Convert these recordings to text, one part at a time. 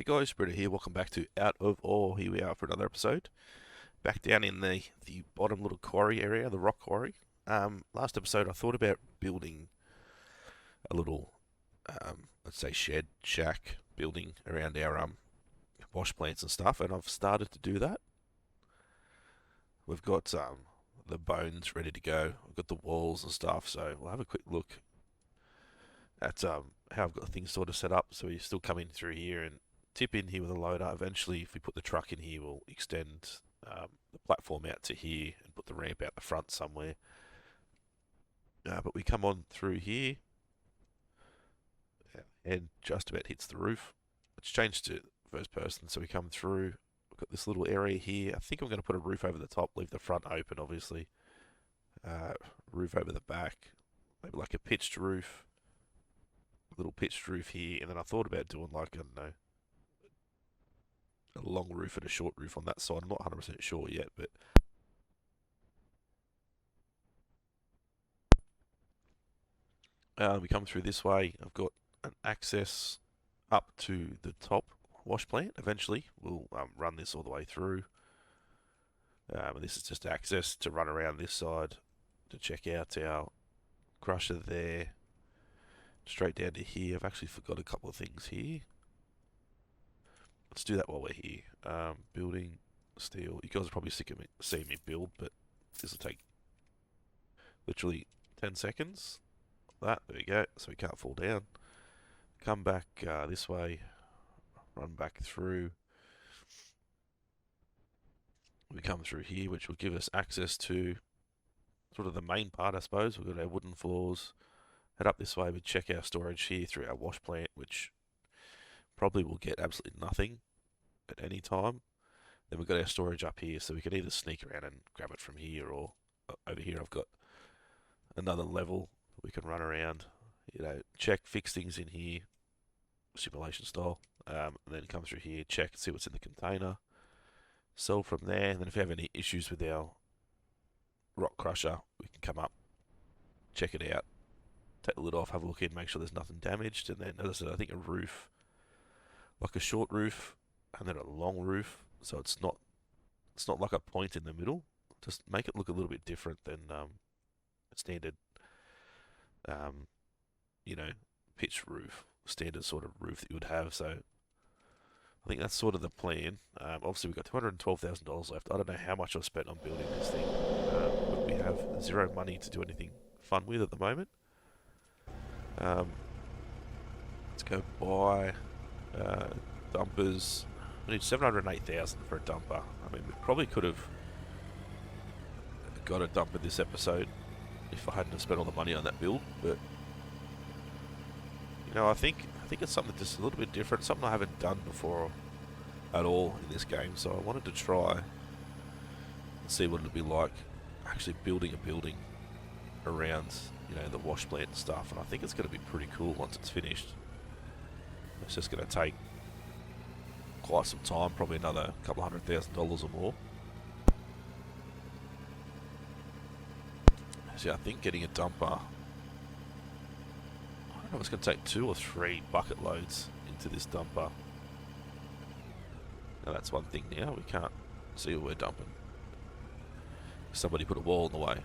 Guys, Britto here. Welcome back to Out of Ore. Here we are for another episode. Back down in the bottom little quarry area, the rock quarry. Last episode I thought about building a little, let's say shed, shack building around our wash plants and stuff, and I've started to do that. We've got the bones ready to go. We've got the walls and stuff, so we'll have a quick look at how I've got things sort of set up. So we still come in through here and tip in here with a loader. Eventually, if we put the truck in here, we'll extend the platform out to here and put the ramp out the front somewhere. But we come on through here and just about hits the roof. It's changed to first person, so we come through. We've got this little area here. I think I'm going to put a roof over the top, leave the front open, obviously. Roof over the back, maybe like a pitched roof. Little pitched roof here, and then I thought about doing like, I don't know, a long roof and a short roof on that side. I'm not 100% sure yet, but we come through this way. I've got an access up to the top wash plant. Eventually, we'll run this all the way through. And this is just access to run around this side to check out our crusher there. Straight down to here. I've actually forgot a couple of things here. Let's do that while we're here. Building steel. You guys are probably sick of seeing me build, but this will take literally 10 seconds. There we go. So we can't fall down. Come back this way. Run back through. We come through here, which will give us access to sort of the main part, I suppose. We've got our wooden floors. Head up this way, we check our storage here through our wash plant, which probably will get absolutely nothing at any time. Then we've got our storage up here, so we can either sneak around and grab it from here, or over here I've got another level we can run around, check, fix things in here, simulation style, and then come through here, check, see what's in the container, sell from there, and then if you have any issues with our rock crusher, we can come up, check it out, take the lid off, have a look in, make sure there's nothing damaged, and then, as I said, I think a roof, like a short roof, and then a long roof, so it's not like a point in the middle. Just make it look a little bit different than a standard, pitched roof, standard sort of roof that you would have. So I think that's sort of the plan. Obviously, we've got $212,000 left. I don't know how much I've spent on building this thing, but we have zero money to do anything fun with at the moment. Let's go buy dumpers. We need $708,000 for a dumper. I mean, we probably could have got a dumper this episode if I hadn't spent all the money on that build. But I think it's something just a little bit different, something I haven't done before at all in this game. So I wanted to try and see what it'd be like actually building a building around the wash plant and stuff, and I think it's going to be pretty cool once it's finished. It's just going to take quite some time, probably another couple $100,000 or more. So I think getting a dumper, I don't know if it's going to take 2 or 3 bucket loads into this dumper. Now that's one thing now, we can't see what we're dumping. Somebody put a wall in the way.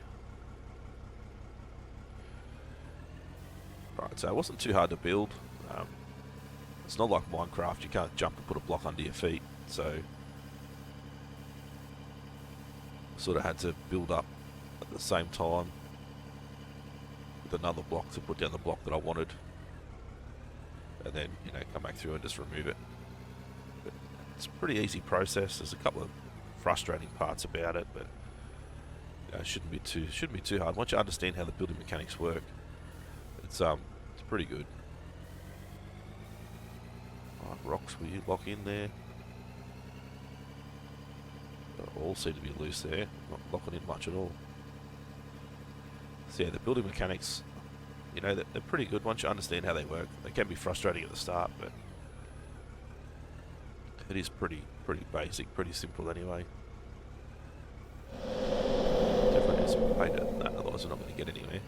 Right, so it wasn't too hard to build. It's not like Minecraft, you can't jump and put a block under your feet, so sort of had to build up at the same time with another block to put down the block that I wanted, and then come back through and just remove it. But it's a pretty easy process. There's a couple of frustrating parts about it, but it shouldn't be too hard. Once you understand how the building mechanics work, it's pretty good. Right, rocks will you lock in there? They all seem to be loose there, not locking in much at all. So yeah, the building mechanics, they're pretty good once you understand how they work. They can be frustrating at the start, but it is pretty basic, pretty simple anyway. Definitely need some paint than that, otherwise we're not going to get anywhere.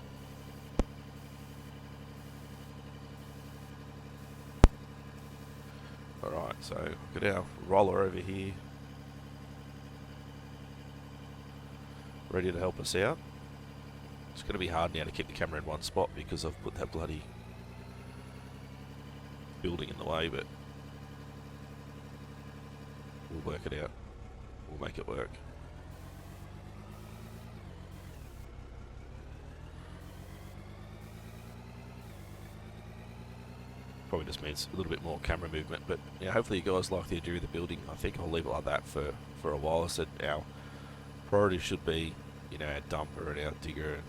Alright, So got our roller over here, ready to help us out. It's going to be hard now to keep the camera in one spot because I've put that bloody building in the way, but we'll work it out. We'll make it work. Probably just means a little bit more camera movement, but yeah, hopefully you guys like the idea of the building. I think I'll leave it like that for a while. I said our priority should be, you know, our dumper and our digger and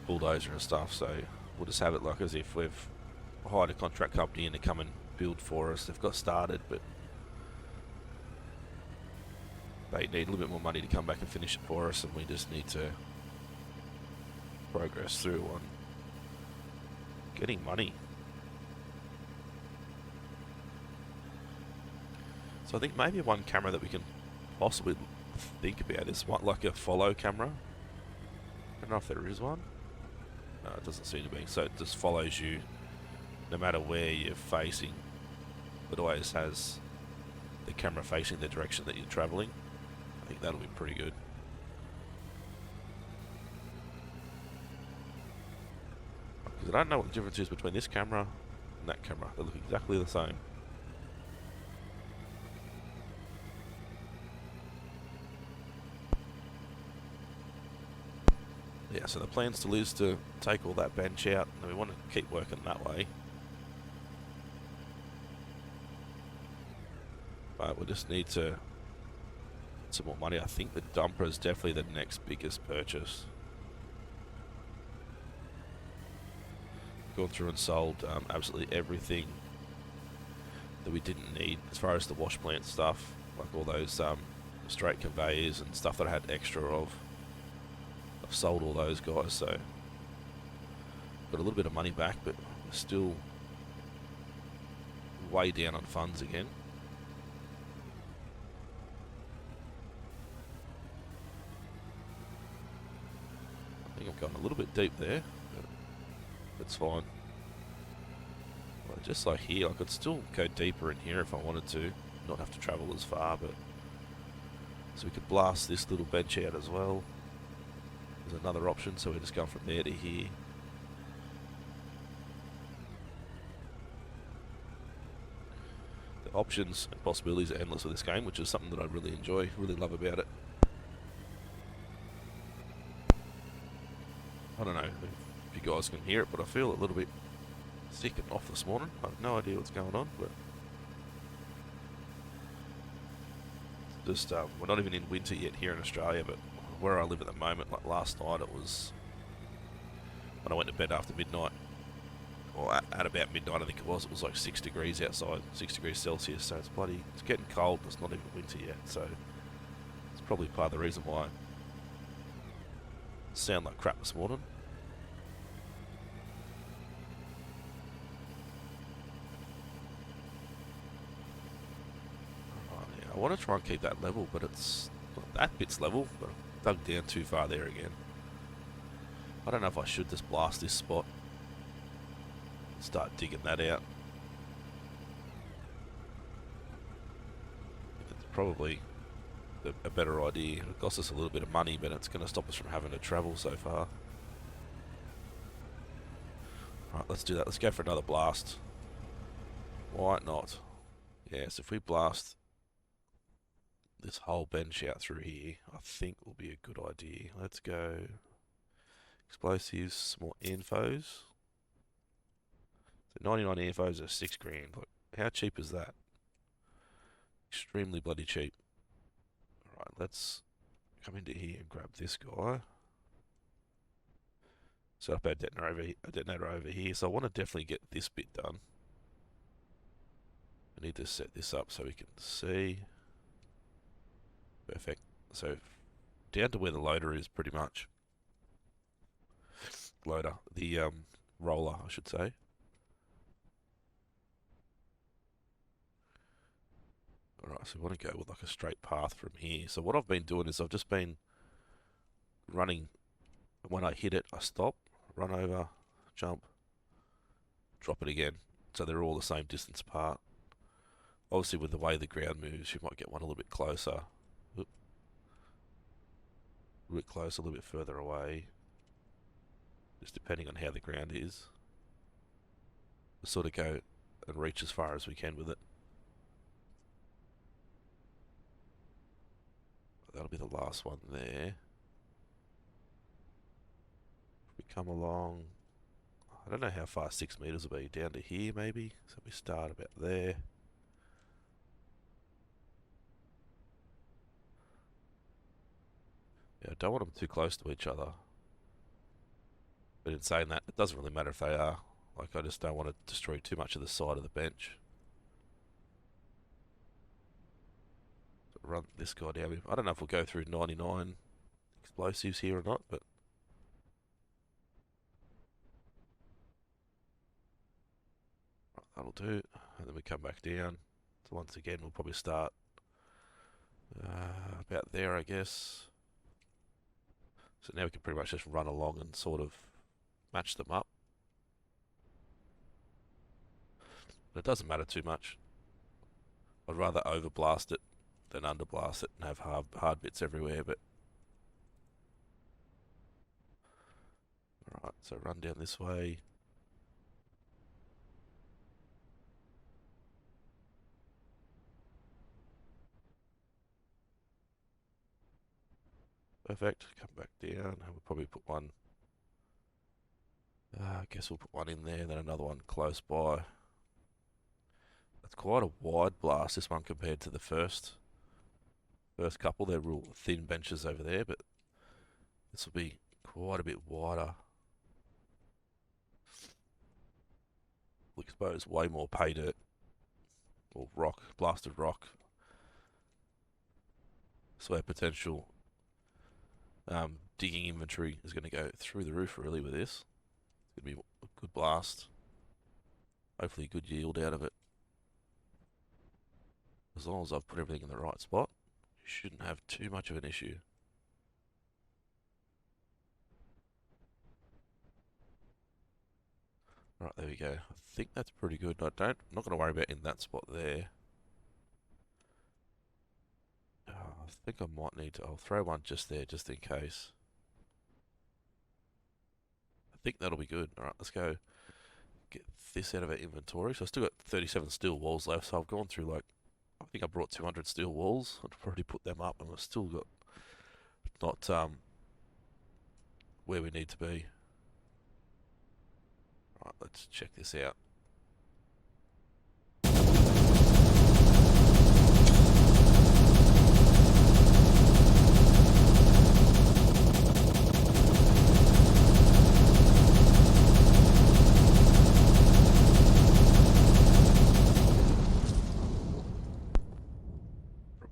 bulldozer and stuff, so we'll just have it like as if we've hired a contract company in to come and build for us. They've got started, but they need a little bit more money to come back and finish it for us, and we just need to progress through on getting money. So I think maybe one camera that we can possibly think about is like a follow camera. I don't know if there is one. No, it doesn't seem to be. So it just follows you no matter where you're facing. It always has the camera facing the direction that you're travelling. I think that'll be pretty good. Because I don't know what the difference is between this camera and that camera. They look exactly the same. Yeah, so the plan still is to take all that bench out, and we want to keep working that way. But we just need to some more money. I think the dumper is definitely the next biggest purchase. Gone through and sold absolutely everything that we didn't need as far as the wash plant stuff, like all those straight conveyors and stuff that I had extra of. I've sold all those guys, so got a little bit of money back, but we're still way down on funds again. I think I've gone a little bit deep there, but that's fine. Well, just like here, I could still go deeper in here if I wanted to, not have to travel as far, but so we could blast this little bench out as well. There's another option, so we're just going from there to here. The options and possibilities are endless with this game, which is something that I really enjoy, really love about it. I don't know if you guys can hear it, but I feel a little bit sick and off this morning. I have no idea what's going on, but just we're not even in winter yet here in Australia, but where I live at the moment, like last night, it was when I went to bed after midnight, or at about midnight I think it was like 6 degrees outside, 6 degrees Celsius, so it's getting cold, but it's not even winter yet, so it's probably part of the reason why I sound like crap this morning. Right, yeah, I want to try and keep that level, but it's that bit's level, but dug down too far there again. I don't know if I should just blast this spot and start digging that out. It's probably a better idea. It costs us a little bit of money, but it's going to stop us from having to travel so far. Right, let's do that. Let's go for another blast. Why not? Yes, if we blast this whole bench out through here, I think will be a good idea. Let's go explosives, some more infos. So 99 infos are 6 grand. Like, how cheap is that? Extremely bloody cheap. Alright, let's come into here and grab this guy. Set up our detonator over here. So I want to definitely get this bit done. I need to set this up so we can see. Perfect. So down to where the loader is, pretty much. Loader, the roller, I should say. Alright, so we want to go with like a straight path from here. So what I've been doing is I've just been running. When I hit it, I stop, run over, jump, drop it again. So they're all the same distance apart. Obviously, with the way the ground moves, you might get one a little bit closer. Oop. A little bit closer, a little bit further away. Just depending on how the ground is. We'll sort of go and reach as far as we can with it. That'll be the last one there. We come along. I don't know how far 6 meters will be. Down to here, maybe. So we start about there. Yeah, I don't want them too close to each other. But in saying that, it doesn't really matter if they are. Like, I just don't want to destroy too much of the side of the bench. So run this guy down. I don't know if we'll go through 99 explosives here or not, but that'll do. And then we come back down. So once again, we'll probably start about there, I guess. So now we can pretty much just run along and sort of match them up. But it doesn't matter too much. I'd rather overblast it than underblast it and have hard bits everywhere, but alright, so run down this way. Perfect, come back down, and we'll probably put one, I guess we'll put one in there, then another one close by. It's quite a wide blast, this one, compared to the first couple. They're real thin benches over there, but this will be quite a bit wider. We'll expose way more pay dirt, or rock, blasted rock. So our potential digging inventory is going to go through the roof really with this. It's going to be a good blast. Hopefully a good yield out of it. As long as I've put everything in the right spot, you shouldn't have too much of an issue. Right, there we go. I think that's pretty good. I'm not going to worry about in that spot there. I think I might need to, I'll throw one just there, just in case. I think that'll be good. Alright, let's go get this out of our inventory. So I've still got 37 steel walls left, so I've gone through like, I think I brought 200 steel walls. I've already put them up, and we've still got not where we need to be. Alright, let's check this out.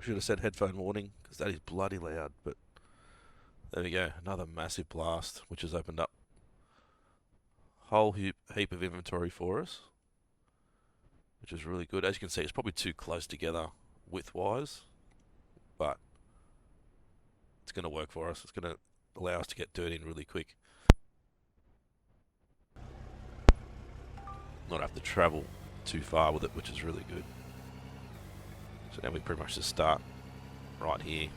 Should have said headphone warning, because that is bloody loud, but there we go, another massive blast, which has opened up a whole heap of inventory for us, which is really good. As you can see, it's probably too close together width-wise, but it's going to work for us. It's going to allow us to get dirt in really quick. Not have to travel too far with it, which is really good. So now we pretty much just start right here.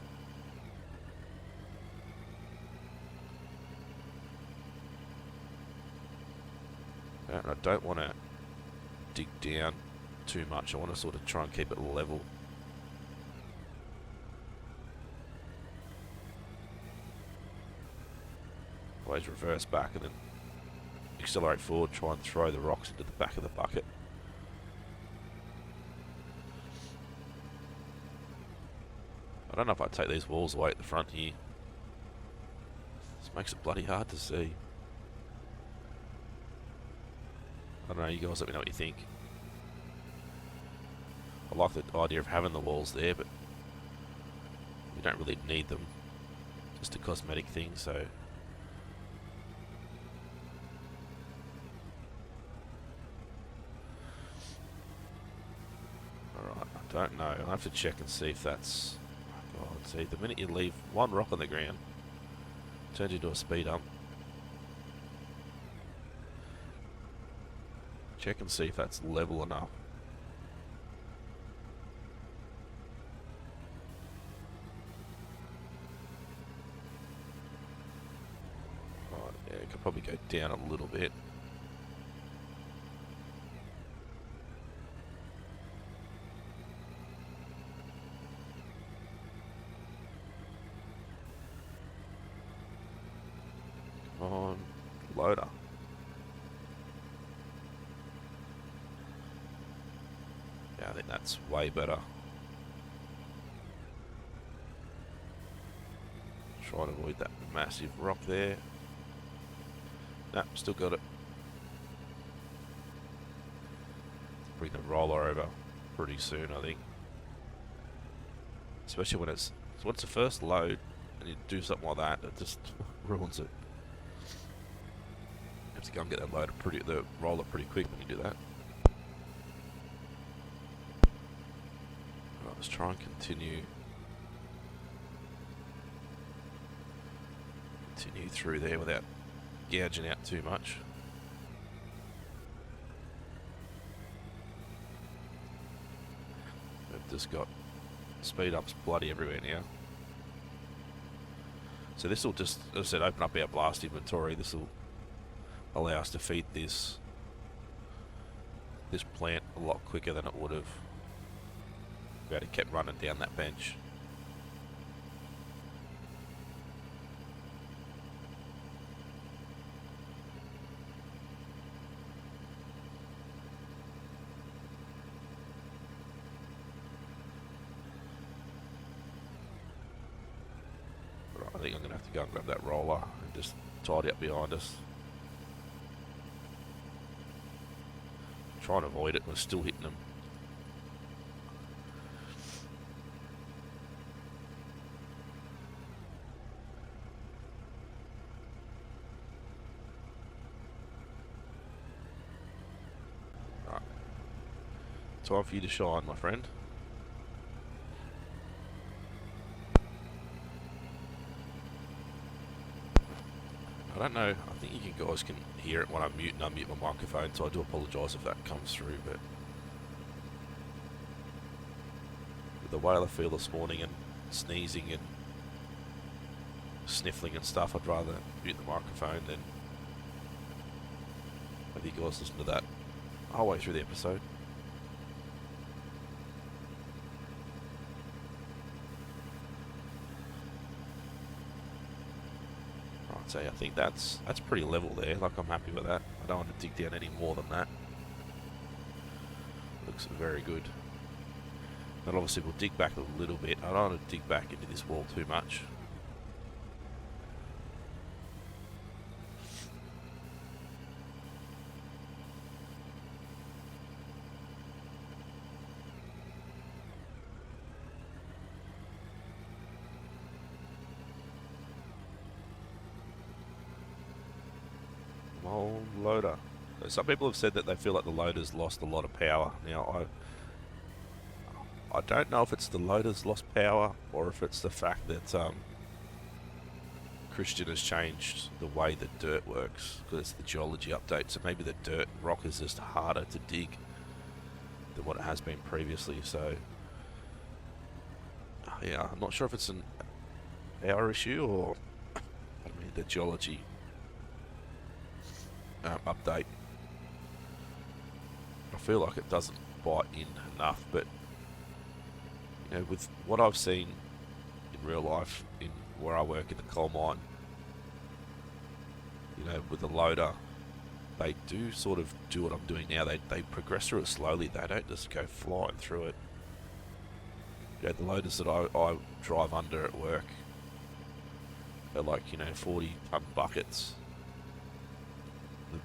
And I don't want to dig down too much. I want to sort of try and keep it level. Always reverse back and then accelerate forward, try and throw the rocks into the back of the bucket. I don't know if I'd take these walls away at the front here. This makes it bloody hard to see. I don't know, you guys let me know what you think. I like the idea of having the walls there, but you don't really need them. Just a cosmetic thing, so... Alright, I don't know. I'll have to check and see if that's... God, see, the minute you leave one rock on the ground, it turns into a speed hump. Check and see if that's level enough. could probably go down a little bit. Come on, loader. Yeah, I think that's way better. Try to avoid that massive rock there. Nah, still got it. Bring the roller over pretty soon, I think. Especially when it's the first load and you do something like that, it just ruins it. You have to go and get that the roller pretty quick when you do that. Right, let's try and continue through there without gouging out too much. We've just got speed ups bloody everywhere now. So this will just, as I said, open up our blast inventory. This will allow us to feed this plant a lot quicker than it would have if we had kept running down that bench. I think I'm going to have to go and grab that roller and just tidy up behind us. Trying to avoid it, we're still hitting them. Right. Time for you to shine, my friend. I don't know, I think you guys can hear it when I mute and unmute my microphone, so I do apologise if that comes through, but with the way I feel this morning and sneezing and sniffling and stuff, I'd rather mute the microphone than have you guys listen to that the whole way through the episode. So I think that's pretty level there. Like, I'm happy with that. I don't want to dig down any more than that. Looks very good. But obviously we'll dig back a little bit. I don't want to dig back into this wall too much. Loader. Some people have said that they feel like the loader's lost a lot of power. Now, I don't know if it's the loader's lost power or if it's the fact that Christian has changed the way the dirt works, because it's the geology update. So maybe the dirt and rock is just harder to dig than what it has been previously. So yeah, I'm not sure if it's an power issue or the geology update. I feel like it doesn't bite in enough, but you know, with what I've seen in real life, in where I work in the coal mine, you know, with the loader, they do sort of do what I'm doing now. They progress through it slowly. They don't just go flying through it. You know, the loaders that I drive under at work are like, you know, 40-ton buckets. The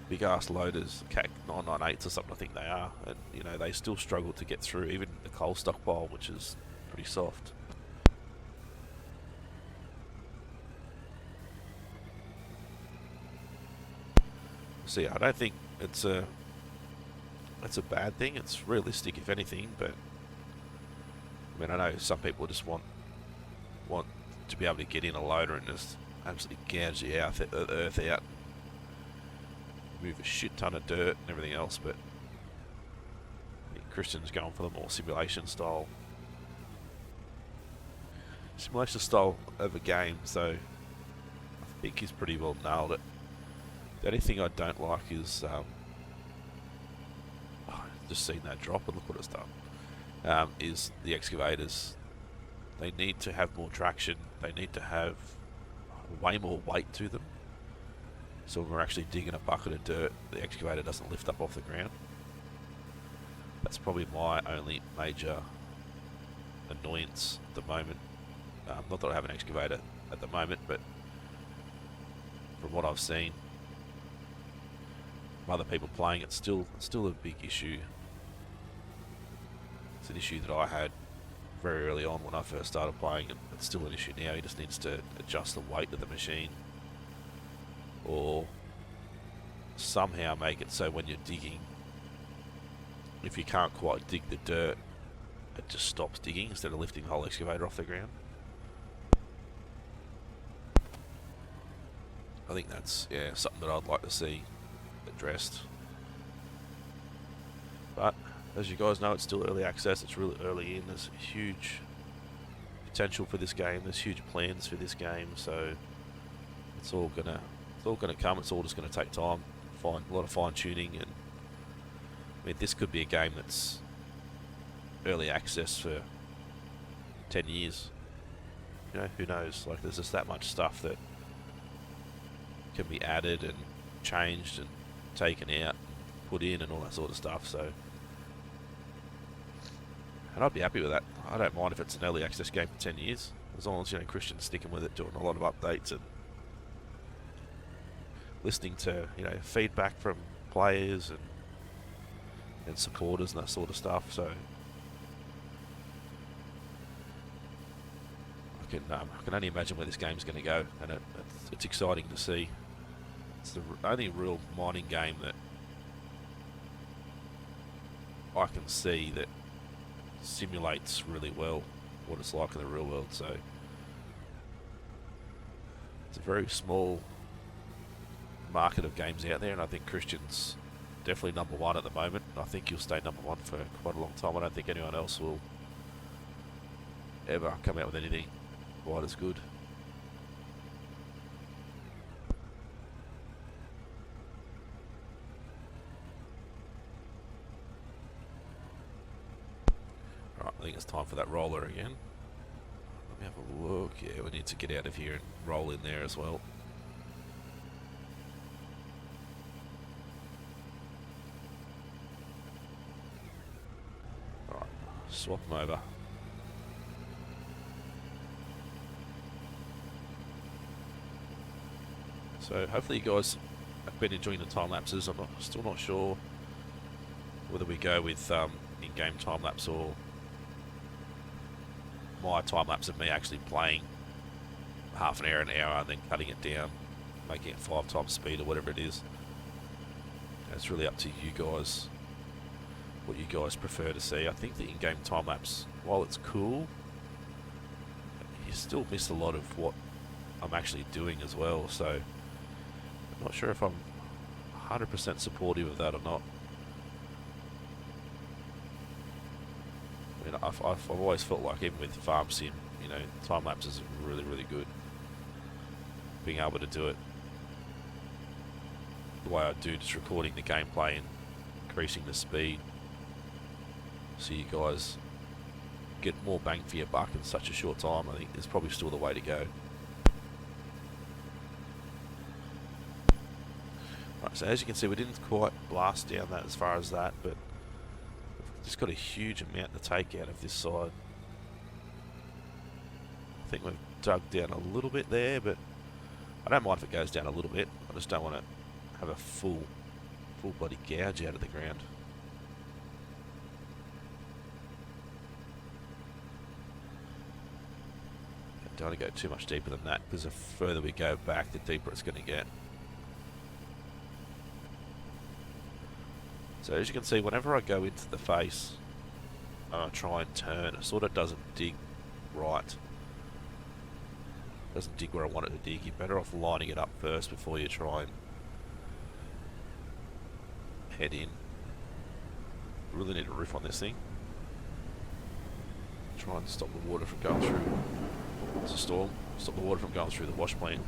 big ass loaders, CAC 998s or something, I think they are, and you know, they still struggle to get through even the coal stockpile, which is pretty soft. So yeah, I don't think it's a bad thing. It's realistic, if anything. But I mean, I know some people just want to be able to get in a loader and just absolutely gouge the earth out, move a shit ton of dirt and everything else. But I think Christian's going for the more simulation style of a game. So think he's pretty well nailed it. The only thing I don't like is just seen that drop and look what it's done. Is the excavators. They need to have more traction. They need to have way more weight to them. So when we're actually digging a bucket of dirt, the excavator doesn't lift up off the ground. That's probably my only major annoyance at the moment. Not that I have an excavator at the moment, but from what I've seen from other people playing, it's still a big issue. It's an issue that I had very early on when I first started playing, and it's still an issue now. He just needs to adjust the weight of the machine, or somehow make it so when you're digging, if you can't quite dig the dirt, it just stops digging instead of lifting the whole excavator off the ground. I think that's something that I'd like to see addressed. But as you guys know, it's still early access. It's really early in. There's huge potential for this game. There's huge plans for this game. So it's all gonna come. It's all just gonna take time. A lot of fine tuning, and I mean, this could be a game that's early access for 10 years. You know, who knows? Like, there's just that much stuff that can be added and changed and taken out, and put in, and all that sort of stuff. So, and I'd be happy with that. I don't mind if it's an early access game for 10 years, as long as Christian's sticking with it, doing a lot of updates and listening to feedback from players and supporters and that sort of stuff. So I can only imagine where this game's going to go, and it's exciting to see. It's the only real mining game that I can see that simulates really well what it's like in the real world. So it's a very small market of games out there, and I think Christian's definitely number one at the moment. I think he'll stay number one for quite a long time. I don't think anyone else will ever come out with anything quite as good. Alright, I think it's time for that roller again. Let me have a look. Yeah, we need to get out of here and roll in there as well. Alright, swap them over. So hopefully you guys have been enjoying the time lapses. I'm still not sure whether we go with in-game time lapse or my time lapse of me actually playing half an hour and then cutting it down, making it 5 times speed or whatever it is. It's really up to you guys, what you guys prefer to see. I think the in-game time lapse, while it's cool, you still miss a lot of what I'm actually doing as well. So I'm not sure if I'm 100% supportive of that or not. I mean, I've always felt like, even with Farm Sim, time lapses are really, really good. Being able to do it the way I do, just recording the gameplay and increasing the speed, so you guys get more bang for your buck in such a short time, I think is probably still the way to go. Right, so as you can see, we didn't quite blast down that as far as that, but we've just got a huge amount to take out of this side. I think we've dug down a little bit there, but I don't mind if it goes down a little bit. I just don't want to have a full bloody gouge out of the ground. Don't want to go too much deeper than that, because the further we go back, the deeper it's going to get. So as you can see, whenever I go into the face, I try and turn, it sort of doesn't dig right. It doesn't dig where I want it to dig. You're better off lining it up first before you try and head in. Really need a roof on this thing. Try and stop the water from going through. It's a storm. Stop the water from going through the wash plant.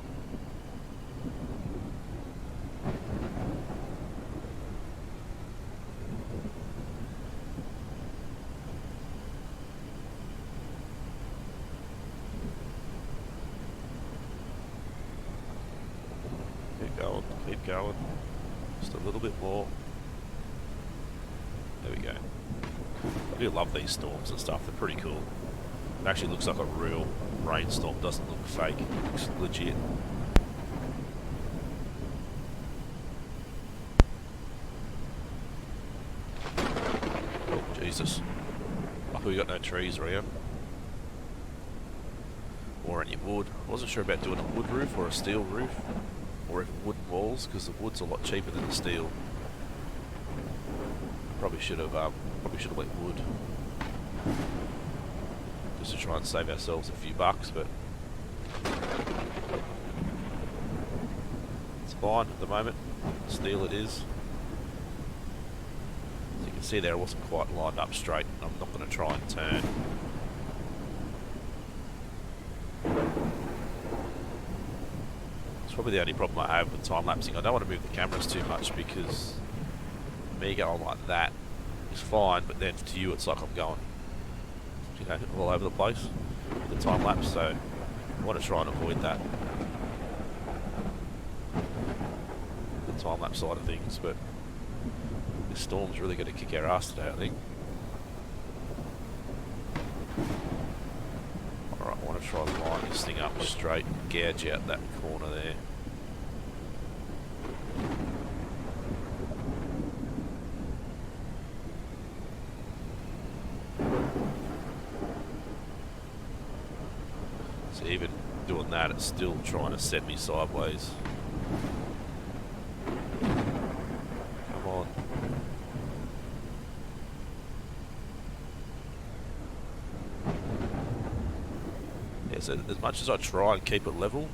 it going. Just a little bit more. There we go. I do love these storms and stuff. They're pretty cool. It actually looks like a real rainstorm. Doesn't look fake. It looks legit. Oh, Jesus. Luckily we got no trees around. Or any wood. I wasn't sure about doing a wood roof or a steel roof. Or even wooden walls, because the wood's a lot cheaper than the steel. Probably should have went wood. Just to try and save ourselves a few bucks, but it's fine at the moment. Steel it is. As you can see there, it wasn't quite lined up straight. I'm not going to try and turn. It's probably the only problem I have with time-lapsing. I don't want to move the cameras too much because me going like that is fine, but then to you it's like I'm going, you know, all over the place with the time-lapse, so I want to try and avoid that. The time-lapse side of things, but this storm's really going to kick our ass today, I think. Alright, I want to try and line this thing up straight and gouge out that corner there. So even doing that, it's still trying to set me sideways. Come on. Yeah, so as much as I try and keep it level,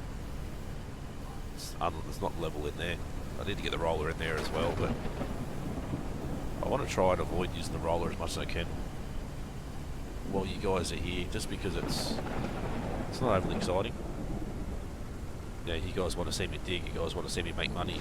it's not level in there. I need to get the roller in there as well, but I want to try and avoid using the roller as much as I can while you guys are here, just because it's not overly exciting. Yeah, you guys want to see me dig, you guys want to see me make money.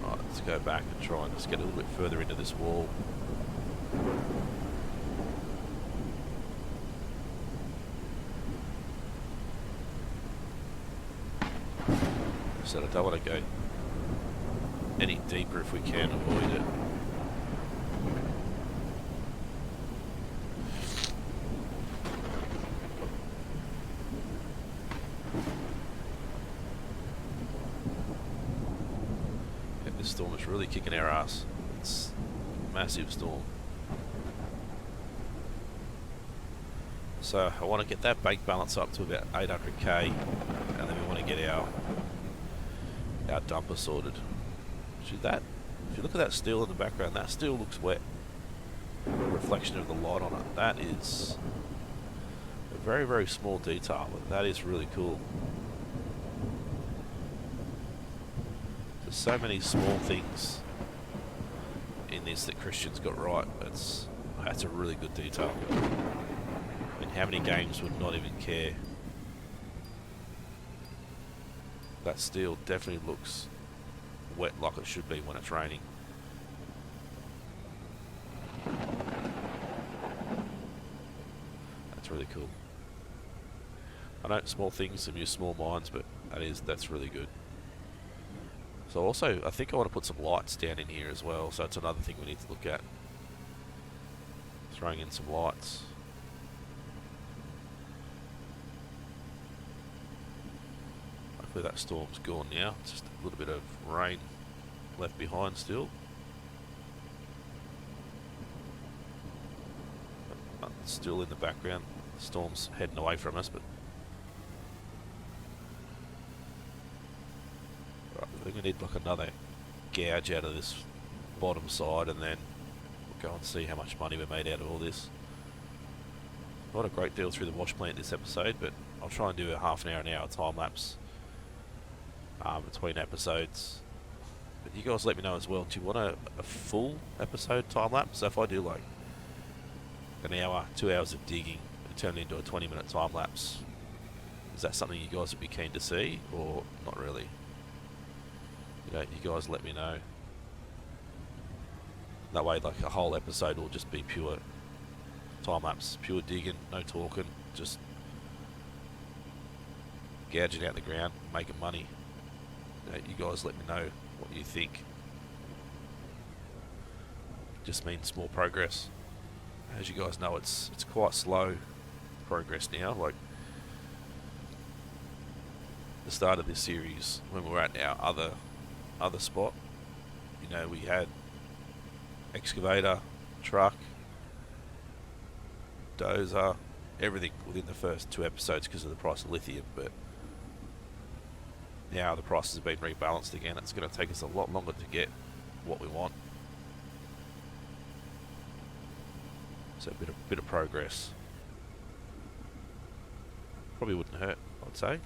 Right, let's go back and try and just get a little bit further into this wall. So I don't want to go any deeper if we can avoid it. Yeah, this storm is really kicking our ass. It's a massive storm. So I want to get that bank balance up to about 800k, and then we want to get our dumper sorted. See that? If you look at that steel in the background, that still looks wet. The reflection of the light on it. That is a very, very small detail, but that is really cool. There's so many small things in this that Christian's got right. That's a really good detail. I mean, how many games would not even care? That steel definitely looks wet like it should be when it's raining. That's really cool. I know small things and use small minds, but that's really good. So also, I think I want to put some lights down in here as well, so it's another thing we need to look at. Throwing in some lights. Hopefully that storm's gone now. Just a little bit of rain left behind still. But still in the background. The storm's heading away from us, but right, I think we need like another gouge out of this bottom side, and then we'll go and see how much money we made out of all this. Not a great deal through the wash plant this episode, but I'll try and do a half an hour time lapse between episodes. But you guys let me know as well, do you want a full episode time lapse? So if I do like an hour, 2 hours of digging and turn it into a 20-minute time lapse, is that something you guys would be keen to see, or not really? You know, you guys let me know. That way, like, a whole episode will just be pure time-lapse, pure digging, no talking, just gouging out the ground, making money. You guys let me know what you think. Just means more progress. As you guys know, it's quite slow progress now. Like, the start of this series, when we were at our other spot, you know, we had excavator, truck, dozer, everything within the first 2 episodes because of the price of lithium. But now the prices have been rebalanced again. It's going to take us a lot longer to get what we want. So a bit of progress probably wouldn't hurt, I'd say.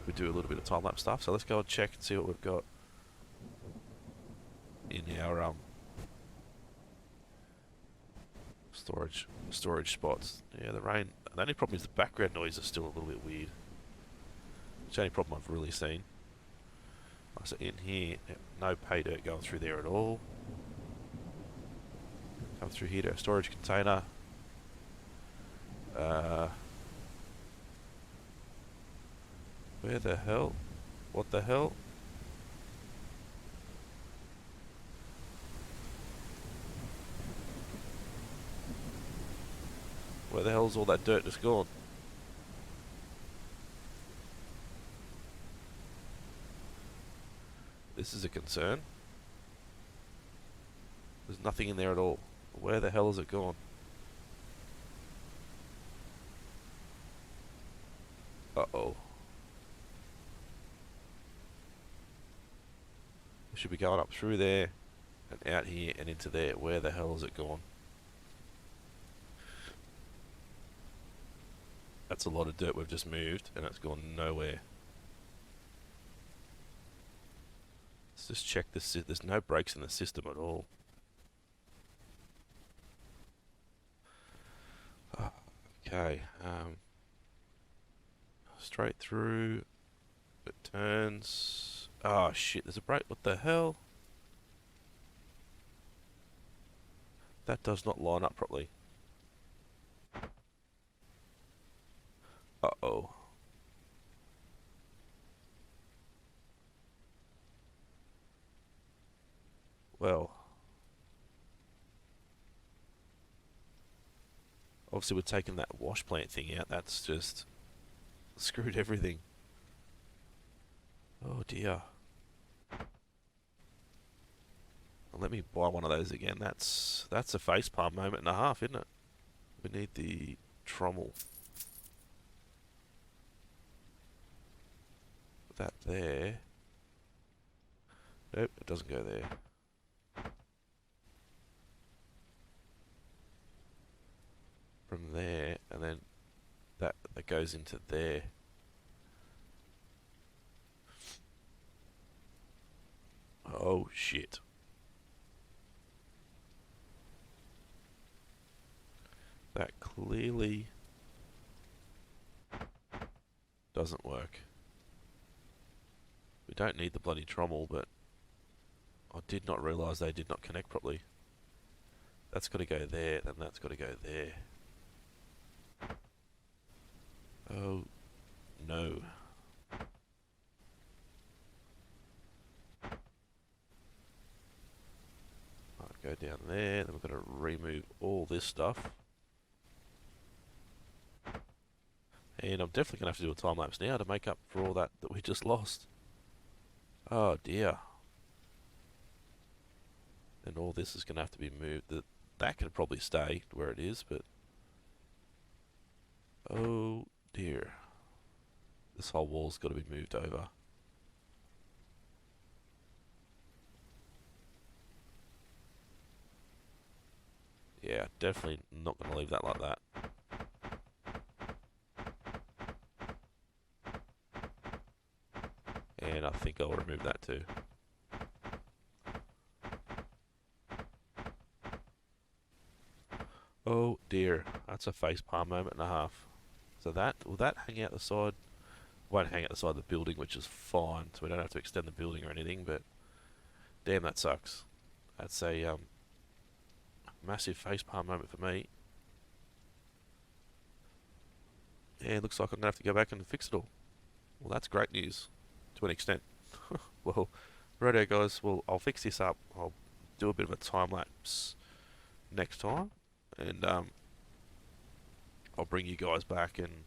We do a little bit of time-lapse stuff. So let's go and check and see what we've got in our storage spots. Yeah, the only problem is the background noise is still a little bit weird. It's the only problem I've really seen. So in here, no pay dirt going through there at all. Come through here to our storage container. Where the hell? What the hell? Where the hell's all that dirt just gone? This is a concern. There's nothing in there at all. Where the hell has it gone? Uh-oh. It should be going up through there and out here and into there. Where the hell has it gone? That's a lot of dirt we've just moved and it's gone nowhere. Let's just check this. There's no breaks in the system at all. Okay. Straight through. It turns. Oh shit, there's a break. What the hell? That does not line up properly. Uh-oh. Well. Obviously we're taking that wash plant thing out. That's just screwed everything. Oh dear. Well, let me buy one of those again. That's a facepalm moment and a half, isn't it? We need the trommel. That there. Nope, it doesn't go there. From there, and then that goes into there. Oh shit. That clearly doesn't work. We don't need the bloody trommel, but I did not realise they did not connect properly. That's got to go there, then that's got to go there. Oh no. Right, go down there, then we've got to remove all this stuff. And I'm definitely going to have to do a time lapse now to make up for all that we just lost. Oh dear. And all this is going to have to be moved. That could probably stay where it is, but... Oh dear. This whole wall's got to be moved over. Yeah, definitely not going to leave that like that. And I think I'll remove that too. Oh dear, that's a facepalm moment and a half. So will that hang out the side? Won't hang out the side of the building, which is fine, so we don't have to extend the building or anything, but damn, that sucks. That's a Massive facepalm moment for me. Yeah, it looks like I'm going to have to go back and fix it all. Well, that's great news, to an extent. Well, righto guys, well, I'll fix this up. I'll do a bit of a time-lapse next time, and I'll bring you guys back, and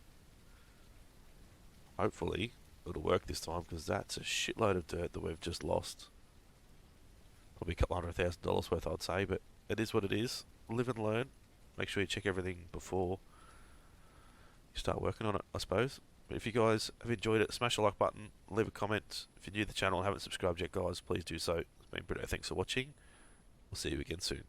hopefully it'll work this time, because that's a shitload of dirt that we've just lost. Probably a couple $100,000 worth, I'd say, but it is what it is. Live and learn. Make sure you check everything before you start working on it, I suppose. But if you guys have enjoyed it, smash the like button, leave a comment. If you're new to the channel and haven't subscribed yet, guys, please do so. It's been Britto. Thanks for watching. We'll see you again soon.